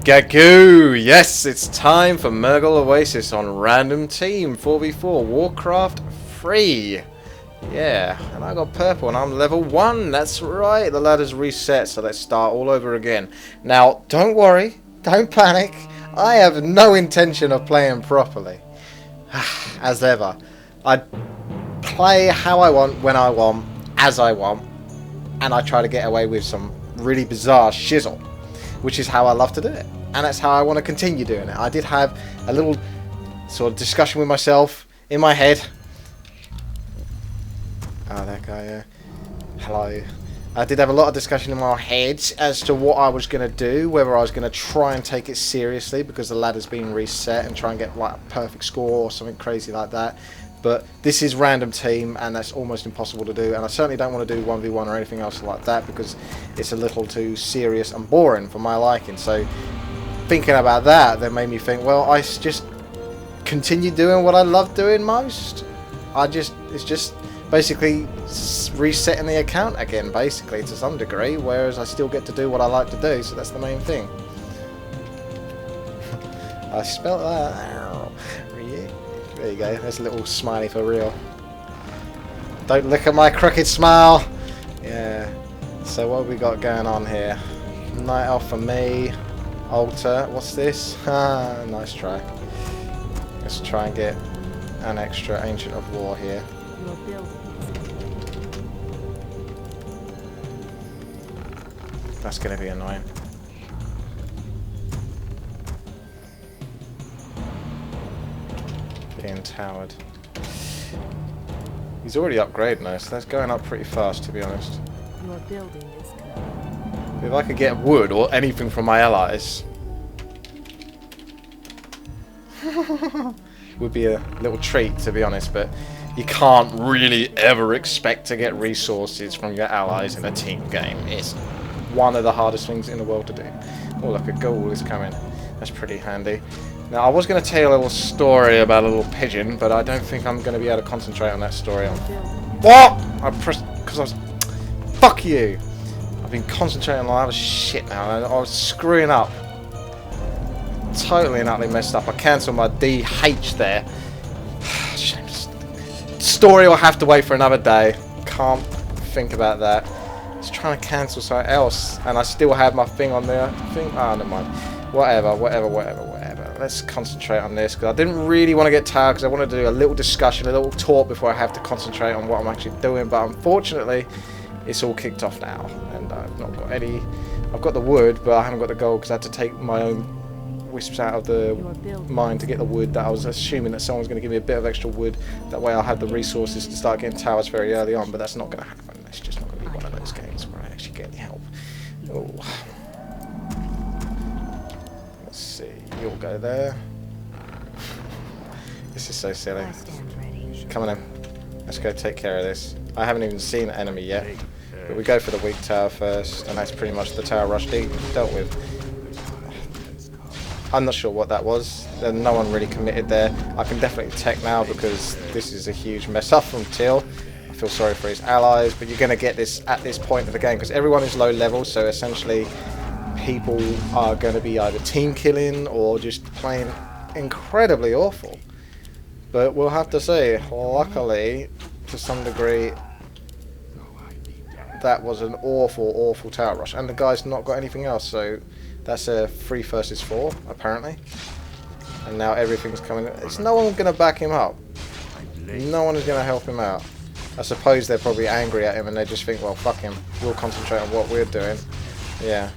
Gagoo! Yes, it's time for Murgle Oasis on Random Team 4v4 Warcraft 3. Yeah, and I got purple and I'm level 1. That's right, the ladder's reset, so let's start all over again. Now, don't worry, don't panic. I have no intention of playing properly. As ever. I play how I want, when I want, as I want, and I try to get away with some really bizarre shizzle, which is how I love to do it. And that's how I want to continue doing it. I did have a little sort of discussion with myself in my head. Oh, that guy, yeah. Hello. I did have a lot of discussion in my head as to what I was going to do, whether I was going to try and take it seriously because the ladder's been reset and try and get like a perfect score or something crazy like that. But this is Random Team and that's almost impossible to do, and I certainly don't want to do 1v1 or anything else like that because it's a little too serious and boring for my liking. So thinking about that made me think, well, I just continue doing what I love doing most. It's just basically resetting the account again, basically, to some degree, whereas I still get to do what I like to do, so that's the main thing. I spelled that. There you go, there's a little smiley for real. Don't look at my crooked smile! Yeah, so what have we got going on here? Night Elf for me. Altar, what's this? Ah, nice try. Let's try and get an extra Ancient of War here. That's going to be annoying. Being towered. He's already upgraded now, so that's going up pretty fast, to be honest. Your building is complete. If I could get wood or anything from my allies, would be a little treat, to be honest, but you can't really ever expect to get resources from your allies in a team game. It's one of the hardest things in the world to do. Oh, look, a ghoul is coming. That's pretty handy. Now, I was going to tell you a little story about a little pigeon, but I don't think I'm going to be able to concentrate on that story. What? I pressed because I was. Fuck you! I've been concentrating on other shit now. I was screwing up. Totally and utterly messed up. I cancelled my DH there. Story will have to wait for another day. Can't think about that. Just trying to cancel something else, and I still have my thing on there. Ah, never mind. Whatever. Let's concentrate on this, because I didn't really want to get tired, because I wanted to do a little discussion, a little talk before I have to concentrate on what I'm actually doing, but unfortunately, it's all kicked off now, and I've not got any. I've got the wood, but I haven't got the gold, because I had to take my own wisps out of the mine to get the wood. That I was assuming that someone's going to give me a bit of extra wood, that way I'll have the resources to start getting towers very early on, but that's not going to happen. It's just not going to be one of those games where I actually get any help. Oh. Let's see, you'll go there. This is so silly. Come on in. Let's go take care of this. I haven't even seen an enemy yet. But we go for the weak tower first, and that's pretty much the tower rush dealt with. I'm not sure what that was. No one really committed there. I can definitely tech now because this is a huge mess up from Teal. I feel sorry for his allies, but you're going to get this at this point of the game because everyone is low level, so essentially people are going to be either team killing or just playing incredibly awful. But we'll have to see. Luckily, to some degree, that was an awful tower rush, and the guy's not got anything else, so that's a 3 versus 4 apparently, and now everything's coming. It's no one going to back him up. No one is going to help him out. I suppose they're probably angry at him and they just think, well, fuck him, we'll concentrate on what we're doing. Yeah,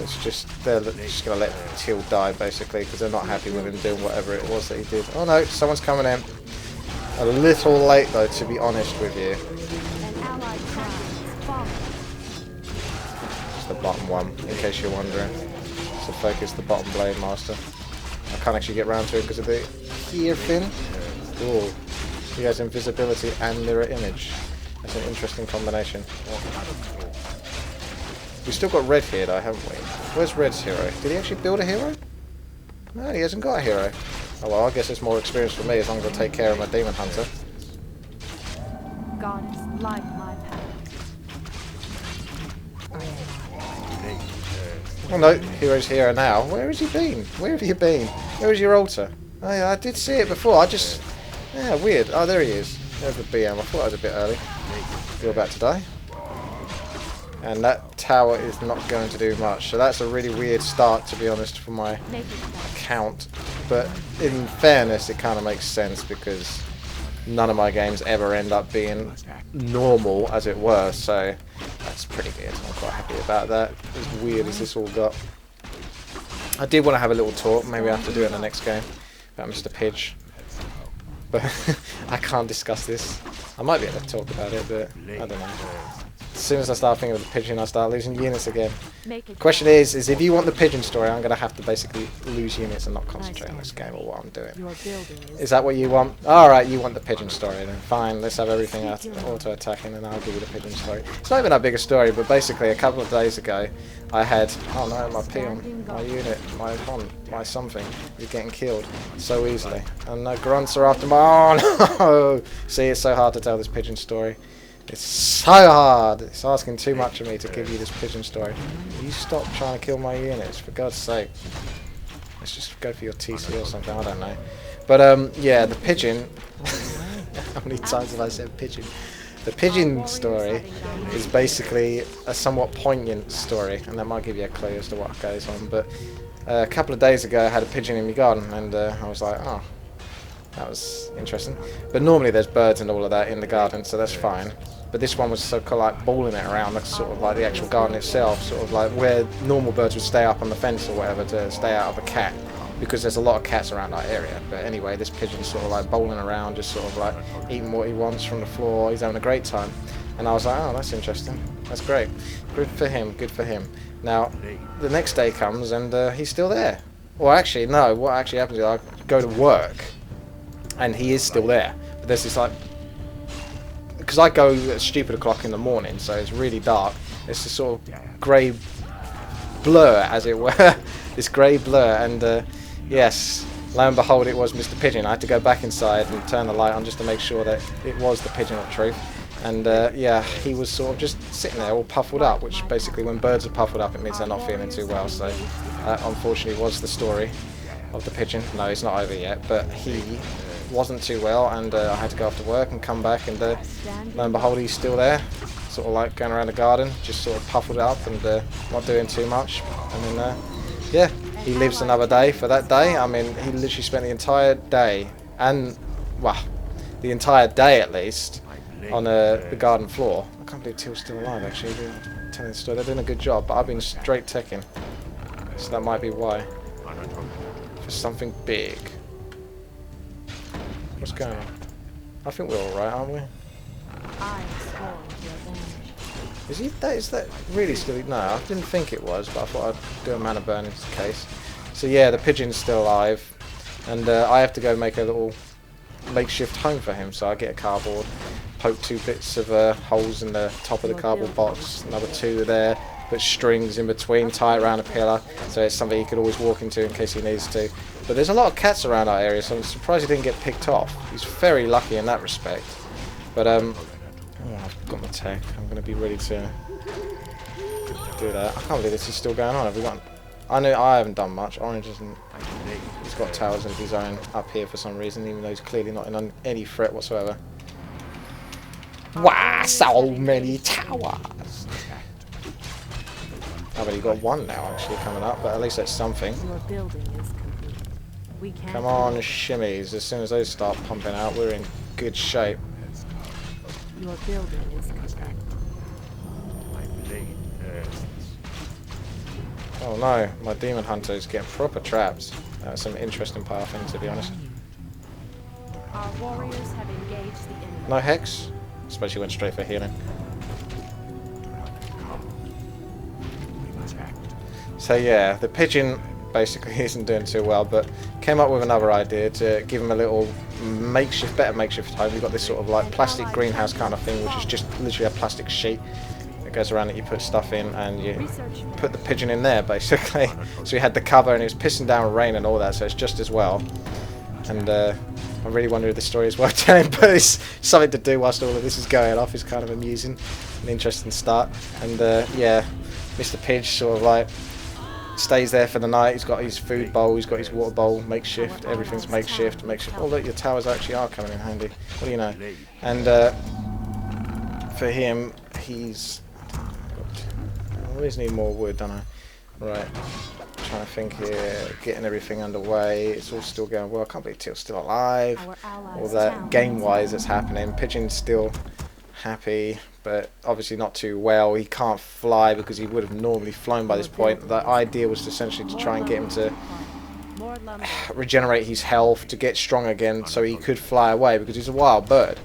it's just they're just going to let Teal die basically because they're not happy with him doing whatever it was that he did. Oh no, someone's coming in. A little late though, to be honest with you. It's the bottom one, in case you're wondering. So focus the bottom blade master. I can't actually get round to it because of the here thing. Ooh, he has invisibility and mirror image. That's an interesting combination. We've still got Red here though, haven't we? Where's Red's hero? Did he actually build a hero? No, he hasn't got a hero. Oh well, I guess it's more experience for me as long as I take care of my demon hunter. Goddess, light my path. Oh no, hero's here now. Where has he been? Where have you been? Where is your altar? Oh yeah, I did see it before. I just... Yeah, weird. Oh, there he is. There's the BM. I thought I was a bit early. You're about to die. And that tower is not going to do much. So that's a really weird start, to be honest, for my account. But in fairness, it kind of makes sense because none of my games ever end up being normal, as it were. So that's pretty good. I'm quite happy about that. As weird as this all got. I did want to have a little talk. Maybe I have to do it in the next game about Mr. Pidge. But I can't discuss this. I might be able to talk about it, but I don't know. As soon as I start thinking of the pigeon, I start losing units again. The question is if you want the pigeon story, I'm going to have to basically lose units and not concentrate on this game or what I'm doing. Is that what you want? Alright, you want the pigeon story then. Fine, let's have everything auto-attacking and I'll give you the pigeon story. It's not even that big a story, but basically a couple of days ago, I had, oh no, my peon, my unit, my hon, my something is getting killed so easily. And the grunts are after my, oh no! See, it's so hard to tell this pigeon story. It's so hard. It's asking too much of me to give you this pigeon story. You stop trying to kill my units, for God's sake. Let's just go for your TC or something, I don't know. But yeah, the pigeon... How many times have I said pigeon? The pigeon story is basically a somewhat poignant story, and that might give you a clue as to what goes on. But a couple of days ago I had a pigeon in my garden, and I was like, oh, that was interesting. But normally there's birds and all of that in the garden, so that's fine. But this one was so kind of like balling it around, like sort of like the actual garden itself, sort of like where normal birds would stay up on the fence or whatever to stay out of a cat, because there's a lot of cats around our area. But anyway, this pigeon's sort of like bowling around, just sort of like eating what he wants from the floor. He's having a great time. And I was like, oh, that's interesting. That's great. Good for him, good for him. Now, the next day comes and he's still there. Or actually, no, what actually happens is I go to work and he is still there. But there's this like... Because I go at stupid o'clock in the morning, so it's really dark. It's this sort of grey blur, as it were. This grey blur, and yes, lo and behold, it was Mr. Pigeon. I had to go back inside and turn the light on just to make sure that it was the pigeon of truth. And yeah, he was sort of just sitting there all puffled up, which basically when birds are puffled up, it means they're not feeling too well. So unfortunately was the story of the pigeon. No, it's not over yet, but he wasn't too well, and I had to go off to work and come back, and lo and behold, he's still there, sort of like going around the garden, just sort of puffled up and not doing too much. And then yeah, he lives another day for that day. I mean, he literally spent the entire day, and well, the entire day at least, on the garden floor. I can't believe Till's still alive, actually. They're telling the story. They're doing a good job, but I've been straight teching, so that might be why. For something big. What's going on? I think we're alright, aren't we? Is that really still... No, I didn't think it was, but I thought I'd do a mana burn in this case. So yeah, the pigeon's still alive, and I have to go make a little makeshift home for him. So I get a cardboard, poke 2 bits of holes in the top of the cardboard box, another 2 there, put strings in between, tie it around a pillar, so it's something he could always walk into in case he needs to. But there's a lot of cats around our area, so I'm surprised he didn't get picked off. He's very lucky in that respect. But oh, I've got my tech. I'm going to be ready to do that. I can't believe this is still going on. Have we got? I know I haven't done much. Orange isn't. He's got towers of his own up here for some reason, even though he's clearly not in any threat whatsoever. Wow, so many towers! I've only got 1 now actually coming up, but at least that's something. Your building is complete. We can't Come on, shimmies. As soon as those start pumping out, we're in good shape. Your building is complete. Oh no, my demon hunter's getting proper traps. That's some interesting pathing, to be honest. Our warriors have engaged the enemy. No hex? I suppose she went straight for healing. So yeah, the pigeon basically isn't doing too well, but came up with another idea to give him a little better makeshift home. We've got this sort of like plastic greenhouse kind of thing, which is just literally a plastic sheet that goes around that you put stuff in, and you put the pigeon in there basically. So we had the cover, and it was pissing down rain and all that, so it's just as well. And I really wonder if the story is worth telling, but it's something to do whilst all of this is going off. It's kind of amusing, an interesting start. And yeah, Mr. Pidge sort of like stays there for the night. He's got his food bowl, he's got his water bowl, makeshift, everything's makeshift. Oh look, your towers actually are coming in handy. What do you know? And for him, he's... I always need more wood, don't I? Right. Trying to think here, getting everything underway. It's all still going well. I can't believe Teal's still alive. All that game-wise that's happening. Pigeon's still happy, but obviously not too well. He can't fly because he would have normally flown by this point. The idea was essentially to try and get him to regenerate his health, to get strong again, so he could fly away because he's a wild bird.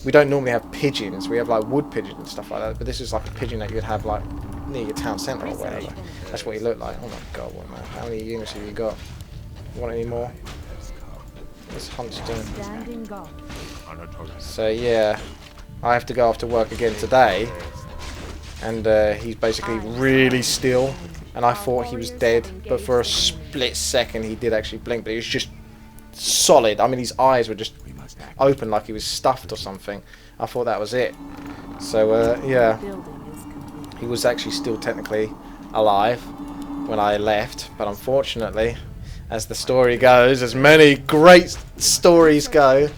We don't normally have pigeons. We have like wood pigeons and stuff like that, but this is like a pigeon that you'd have like near your town centre or whatever. That's what he looked like. Oh my god, what man? How many units have you got? Want any more? This hunt's doing. So yeah, I have to go after work again today, and he's basically really still. And I thought he was dead, but for a split second he did actually blink. But he was just solid. I mean, his eyes were just open like he was stuffed or something. I thought that was it. So yeah, he was actually still technically alive when I left, but unfortunately, as the story goes, as many great stories go,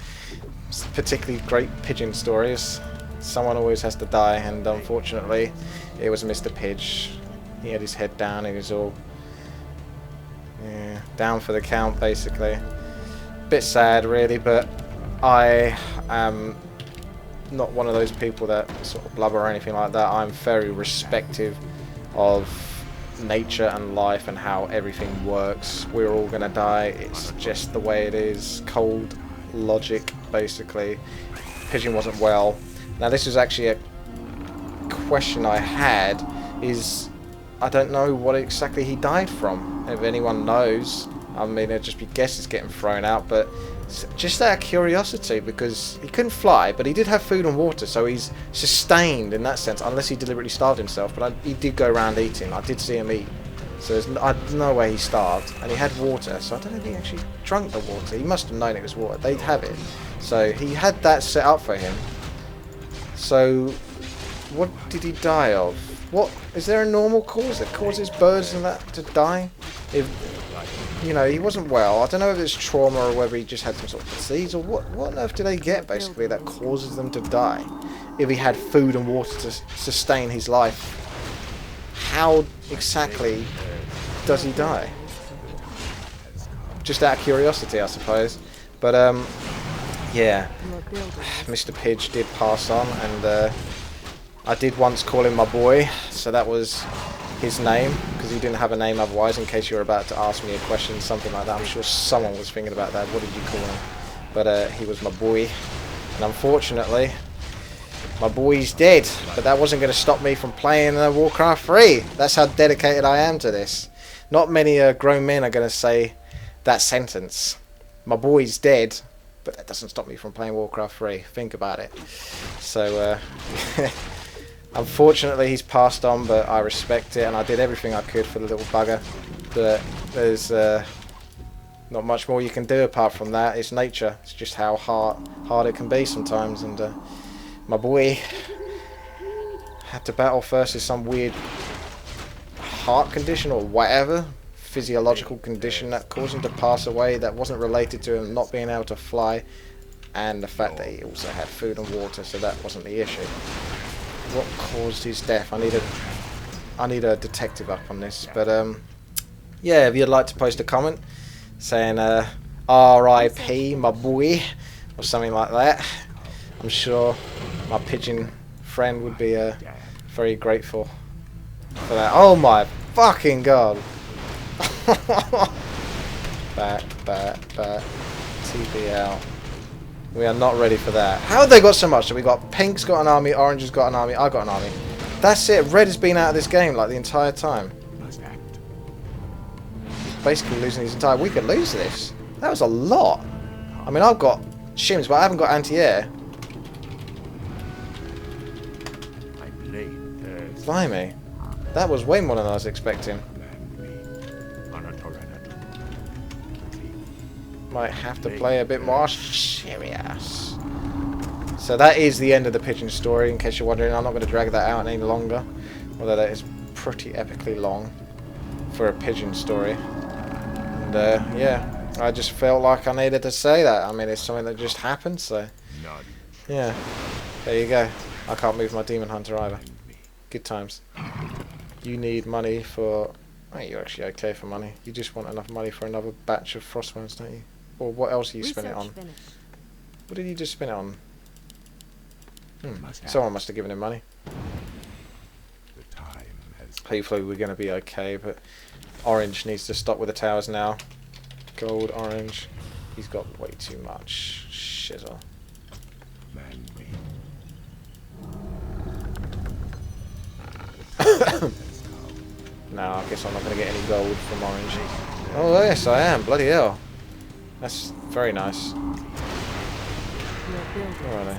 particularly great pigeon stories, someone always has to die, and unfortunately it was Mr. Pidge. He had his head down, he was all down for the count basically. Bit sad really, but I am not one of those people that sort of blubber or anything like that. I'm very respective of nature and life and how everything works. We're all gonna die, it's just the way it is. Cold logic basically. Pigeon wasn't well. Now this is actually a question I had, is I don't know what exactly he died from. If anyone knows, I mean it'd just be guesses getting thrown out, but just out of curiosity, because he couldn't fly, but he did have food and water, so he's sustained in that sense, unless he deliberately starved himself. But he did go around eating. I did see him eat, so there's no way he starved. And he had water, so I don't know if he actually drank the water. He must have known it was water. They'd have it, so he had that set up for him. So what did he die of? What is there a normal cause that causes birds and that to die? If you know, he wasn't well. I don't know if it's trauma or whether he just had some sort of disease or what on earth do they get basically that causes them to die? If he had food and water to sustain his life, how exactly does he die? Just out of curiosity, I suppose. But yeah, Mr. Pidge did pass on, and I did once call him my boy, so that was his name, because he didn't have a name otherwise, in case you were about to ask me a question, something like that. I'm sure someone was thinking about that. What did you call him? But he was my boy, and unfortunately my boy's dead, but that wasn't going to stop me from playing Warcraft 3. That's how dedicated I am to this. Not many grown men are going to say that sentence. My boy's dead, but that doesn't stop me from playing Warcraft 3. Think about it. So unfortunately he's passed on, but I respect it, and I did everything I could for the little bugger. But there's not much more you can do apart from that. It's nature. It's just how hard it can be sometimes, and my boy had to battle first with some weird heart condition or whatever, physiological condition that caused him to pass away, that wasn't related to him not being able to fly, and the fact that he also had food and water, so that wasn't the issue. What caused his death? I need a detective up on this, but yeah, if you'd like to post a comment saying R.I.P. my boy or something like that, I'm sure my pigeon friend would be very grateful for that. Oh my fucking god. Bat, TBL. We are not ready for that. How have they got so much? So we got Pink's got an army, Orange has got an army, I got an army. That's it. Red has been out of this game like the entire time. He's basically losing his entire... We could lose this. That was a lot. I mean, I've got shims, but I haven't got anti-air. Blimey. That was way more than I was expecting. Might have to play a bit more serious. So that is the end of the pigeon story, in case you're wondering. I'm not going to drag that out any longer, although that is pretty epically long. for a pigeon story. And yeah, I just felt like I needed to say that. I mean, it's something that just happened, so yeah, there you go. I can't move my demon hunter either. Good times. You need money for... Oh, you're actually okay for money. You just want enough money for another batch of frostworms, don't you? Or what else are you spending it on? Finished. What did you just spend it on? Someone must have given him money. Hopefully we're going to be okay, but orange needs to stop with the towers now. Gold, orange. He's got way too much shizzle. No, I guess I'm not going to get any gold from orange. Oh yes, I am. Bloody hell. That's very nice. Where are they?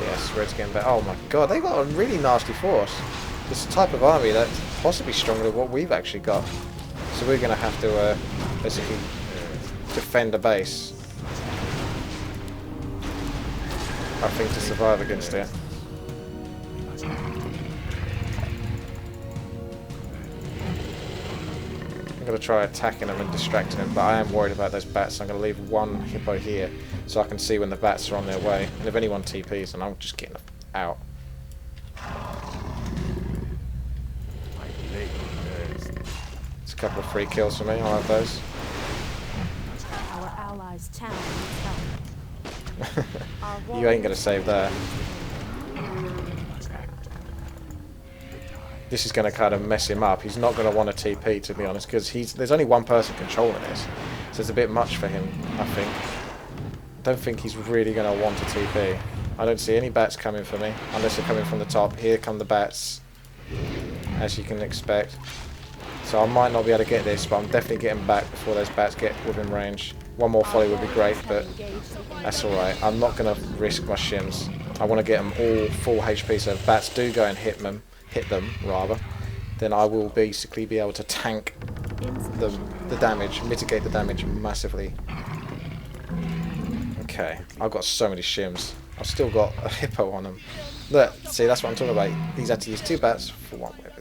Yes, red's getting better. Oh my god, they got a really nasty force. This type of army that's possibly stronger than what we've actually got. So we're going to have to basically defend a base, I think, to survive against it. I'm going to try attacking them and distracting them, but I am worried about those bats. I'm going to leave one hippo here so I can see when the bats are on their way. And if anyone TPs, then I'm just getting out. It's a couple of free kills for me. I'll have those. Our allies' town needs help. You ain't going to save that. This is going to kind of mess him up. He's not going to want a TP, to be honest, because there's only one person controlling this. So it's a bit much for him, I think. I don't think he's really going to want a TP. I don't see any bats coming for me, unless they're coming from the top. Here come the bats, as you can expect. So I might not be able to get this, but I'm definitely getting back before those bats get within range. One more volley would be great, but that's alright. I'm not going to risk my shims. I want to get them all full HP, so if bats do go and hit them, then I will basically be able to tank the damage, mitigate the damage massively. Okay, I've got so many shims. I've still got a hippo on them. Look, see, that's what I'm talking about. He's had to use 2 bats for 1 weapon.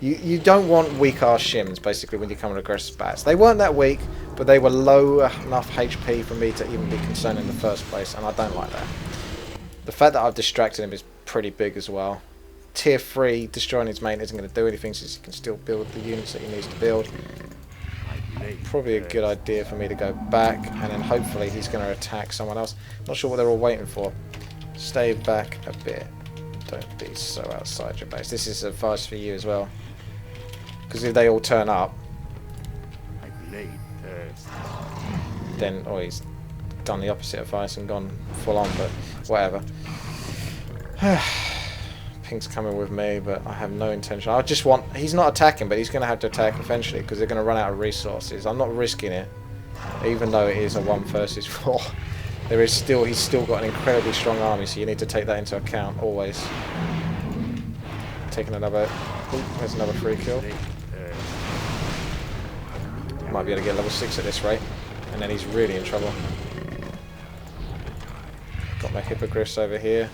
You don't want weak-ass shims, basically, when you come with aggressive bats. They weren't that weak, but they were low enough HP for me to even be concerned in the first place, and I don't like that. The fact that I've distracted him is pretty big as well. Tier 3, destroying his mate isn't going to do anything, since he can still build the units that he needs to build. Probably a good idea for me to go back, and then hopefully he's going to attack someone else. Not sure what they're all waiting for. Stay back a bit. Don't be so outside your base. This is advice for you as well. Because if they all turn up, then... Oh, he's done the opposite advice and gone full on, but whatever. Pink's coming with me, but I have no intention. I just want... He's not attacking, but he's going to have to attack eventually because they're going to run out of resources. I'm not risking it, even though it is a 1 versus 4. There is still... He's still got an incredibly strong army, so you need to take that into account always. Taking another... Ooh, there's another free kill. Might be able to get level 6 at this rate, and then he's really in trouble. Got my hippogriffs over here.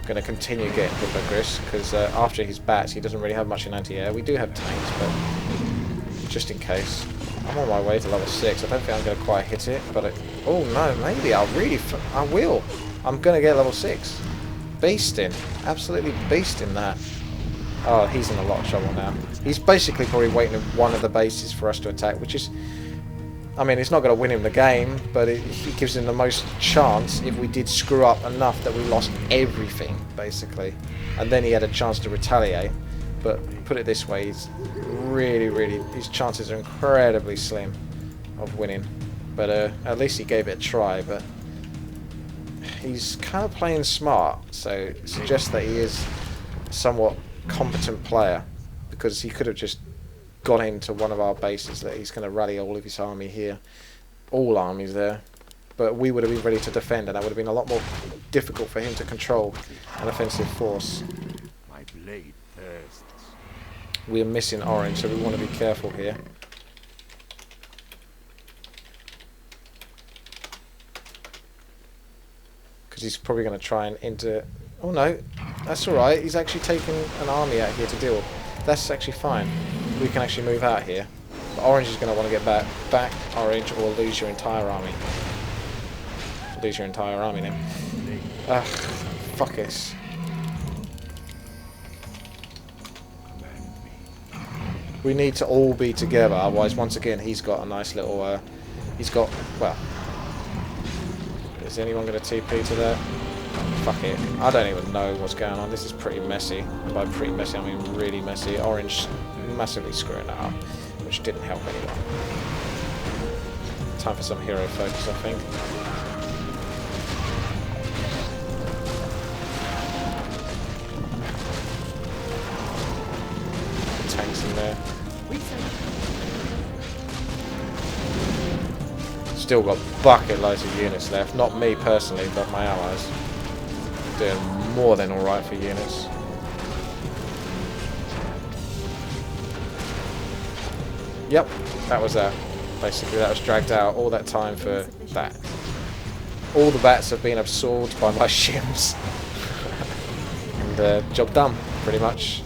Going to continue getting hippogriffs because after his bats he doesn't really have much in anti-air. We do have tanks, but just in case. I'm on my way to level 6. I don't think I'm going to quite hit it, but oh no, maybe I will. I'm going to get level 6. Beasting, absolutely beasting that. Oh, he's in a lot of trouble now. He's basically probably waiting in one of the bases for us to attack, which is... I mean, it's not going to win him the game, but it gives him the most chance if we did screw up enough that we lost everything, basically. And then he had a chance to retaliate. But put it this way, he's really... His chances are incredibly slim of winning. But at least he gave it a try, but... He's kind of playing smart, so it suggests that he is somewhat competent player, because he could have just got into one of our bases that he's going to rally all of his army here, all armies there, but we would have been ready to defend, and that would have been a lot more difficult for him to control an offensive force. My blade thirsts. We're missing orange, so we want to be careful here. Because he's probably going to try and enter... Oh no, that's alright, he's actually taken an army out here to deal with. that's actually fine. We can actually move out here. But orange is going to want to get back orange, or lose your entire army. Lose your entire army now. Ugh, fuck this. We need to all be together, otherwise once again he's got a nice little, he's got, well, is anyone going to TP to that? Fuck it. I don't even know what's going on. This is pretty messy. And by pretty messy, I mean really messy. Orange massively screwing that up, which didn't help anyone. Time for some hero focus, I think. Tanks in there. Still got bucket loads of units left. Not me personally, but my allies. Doing more than alright for units. Yep, that was that. Basically, that was dragged out all that time for that. All the bats have been absorbed by my shims. And job done, pretty much.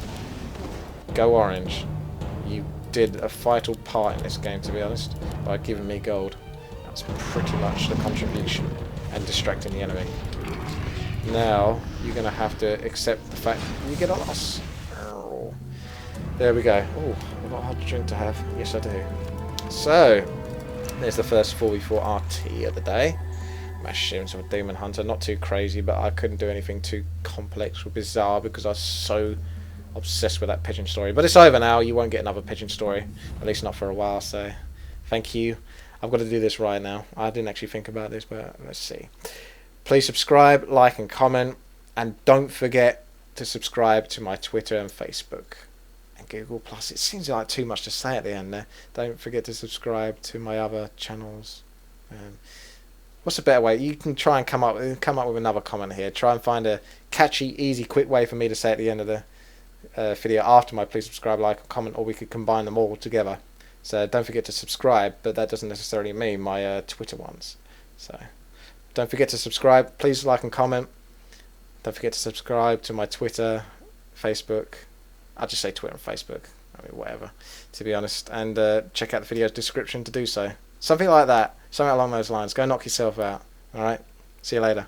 Go orange. You did a vital part in this game, to be honest, by giving me gold. That's pretty much the contribution, and distracting the enemy. Now, you're going to have to accept the fact that you get a loss. There we go. Oh, I've got a hot drink to have. Yes, I do. So, there's the first 4v4 RT of the day. Mash shims with Demon Hunter. Not too crazy, but I couldn't do anything too complex or bizarre because I was so obsessed with that pigeon story. But it's over now. You won't get another pigeon story. At least not for a while, so thank you. I've got to do this right now. I didn't actually think about this, but let's see. Please subscribe, like and comment. And don't forget to subscribe to my Twitter and Facebook. And Google+. It seems like too much to say at the end there. Don't forget to subscribe to my other channels. What's a better way? You can try and come up with another comment here. Try and find a catchy, easy, quick way for me to say at the end of the video after my please subscribe, like, and comment, or we could combine them all together. So don't forget to subscribe, but that doesn't necessarily mean my Twitter ones. So don't forget to subscribe. Please like and comment. Don't forget to subscribe to my Twitter, Facebook. I'll just say Twitter and Facebook. I mean, whatever, to be honest. And check out the video's description to do so. Something like that. Something along those lines. Go knock yourself out. Alright? See you later.